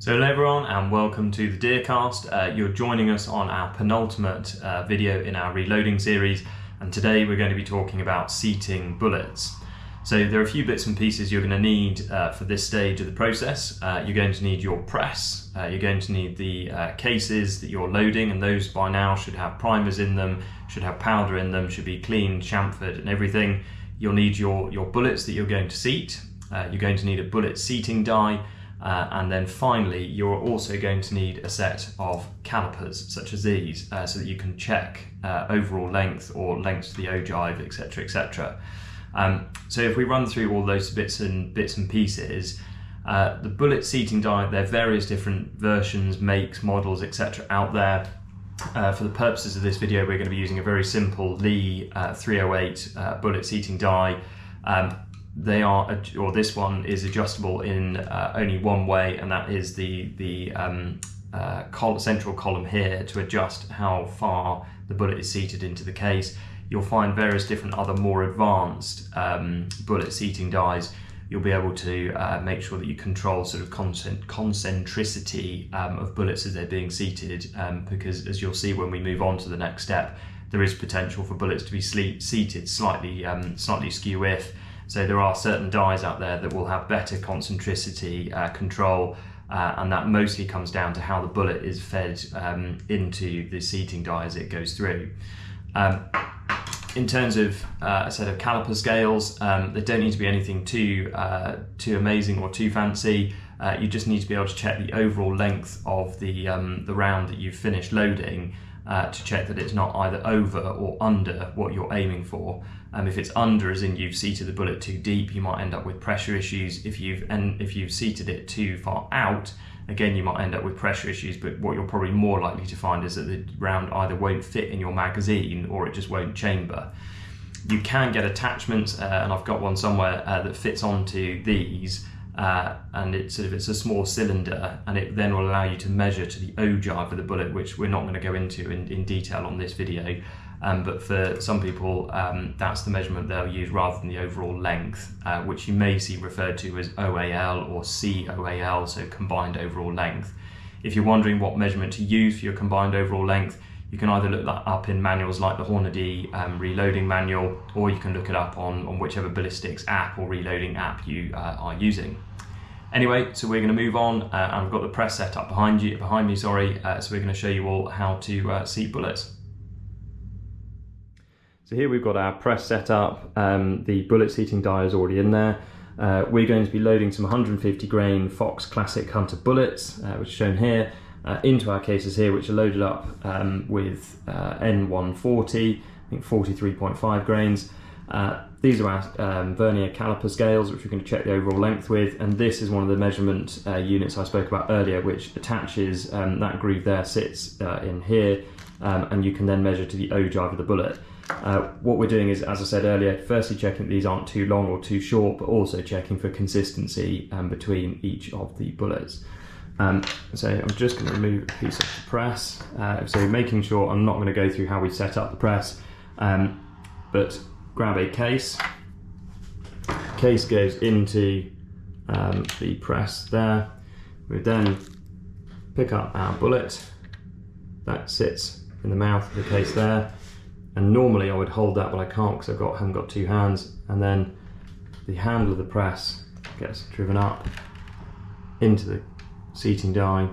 So hello everyone and welcome to the Deercast. You're joining us on our penultimate video in our reloading series, and today we're going to be talking about seating bullets. So there are a few bits and pieces you're going to need for this stage of the process. You're going to need your press, you're going to need the cases that you're loading, and those by now should have primers in them, should have powder in them, should be cleaned, chamfered and everything. You'll need your bullets that you're going to seat. You're going to need a bullet seating die. And then finally, you're also going to need a set of calipers such as these so that you can check overall length or length to the ogive, etc, etc. So if we run through all those bits and pieces, the bullet seating die, there are various different versions, makes, models, etc out there. For the purposes of this video, we're going to be using a very simple Lee 308 bullet seating die. They are, or this one is adjustable in only one way, and that is the central column here to adjust how far the bullet is seated into the case. You'll find various different other more advanced bullet seating dies. You'll be able to make sure that you control sort of concentricity of bullets as they're being seated, because as you'll see when we move on to the next step, there is potential for bullets to be seated slightly skew-if. So there are certain dies out there that will have better concentricity control, and that mostly comes down to how the bullet is fed into the seating die as it goes through. In terms of a set of caliper scales, they don't need to be anything too amazing or too fancy. You just need to be able to check the overall length of the round that you've finished loading, to check that it's not either over or under what you're aiming for. If it's under, as in you've seated the bullet too deep, you might end up with pressure issues. If you've seated it too far out, again you might end up with pressure issues, but what you're probably more likely to find is that the round either won't fit in your magazine or it just won't chamber. You can get attachments, and I've got one somewhere that fits onto these, and it's a small cylinder, and it then will allow you to measure to the ogive of the bullet, which we're not going to go into in detail on this video. But for some people, that's the measurement they'll use rather than the overall length, which you may see referred to as OAL or COAL, so combined overall length. If you're wondering what measurement to use for your combined overall length, you can either look that up in manuals like the Hornady reloading manual, or you can look it up on whichever ballistics app or reloading app you are using. Anyway, so we're going to move on, and I've got the press set up behind me, so we're going to show you all how to seat bullets. So here we've got our press set up. The bullet seating die is already in there. We're going to be loading some 150 grain Fox Classic Hunter bullets, which are shown here, into our cases here, which are loaded up with N140, I think 43.5 grains. These are our vernier caliper scales, which we're going to check the overall length with, and this is one of the measurement units I spoke about earlier, which attaches, that groove there sits in here, and you can then measure to the ogive of the bullet. What we're doing is, as I said earlier, firstly checking that these aren't too long or too short, but also checking for consistency between each of the bullets. So I'm just going to remove a piece of the press, so making sure I'm not going to go through how we set up the press, but grab a case. Case goes into the press there. We then pick up our bullet that sits in the mouth of the case there, and normally I would hold that, but I can't because I haven't got two hands, and then the handle of the press gets driven up into the seating die,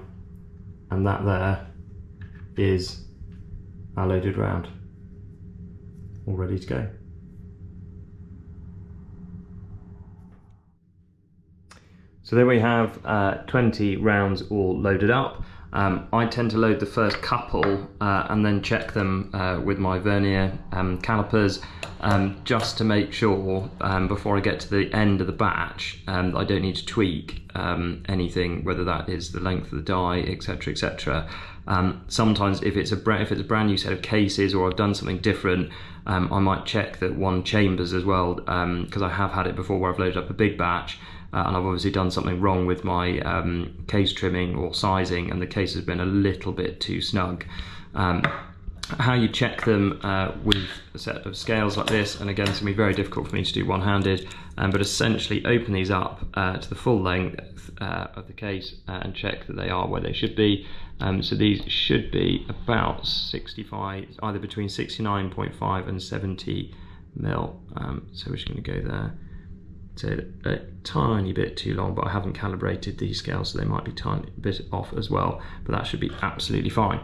and that there is our loaded round, all ready to go. So there we have 20 rounds all loaded up. I tend to load the first couple and then check them with my vernier calipers, just to make sure before I get to the end of the batch I don't need to tweak anything, whether that is the length of the die, etc, etc. Sometimes if it's a brand new set of cases, or I've done something different, I might check that one chambers as well, because I have had it before where I've loaded up a big batch, and I've obviously done something wrong with my case trimming or sizing, and the case has been a little bit too snug. how you check them with a set of scales like this, and again it's going to be very difficult for me to do one-handed, but essentially open these up to the full length of the case and check that they are where they should be. So these should be about 65, either between 69.5 and 70 mil. So we're just going to go there. So a tiny bit too long, but I haven't calibrated these scales, so they might be a tiny bit off as well, but that should be absolutely fine.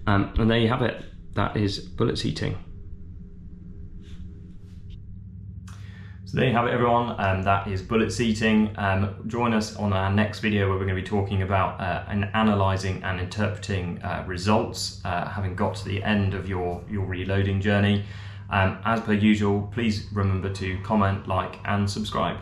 And there you have it. That is bullet seating. So there you have it, everyone. That is bullet seating. Join us on our next video where we're going to be talking about analysing and interpreting results, having got to the end of your reloading journey. As per usual, please remember to comment, like and subscribe.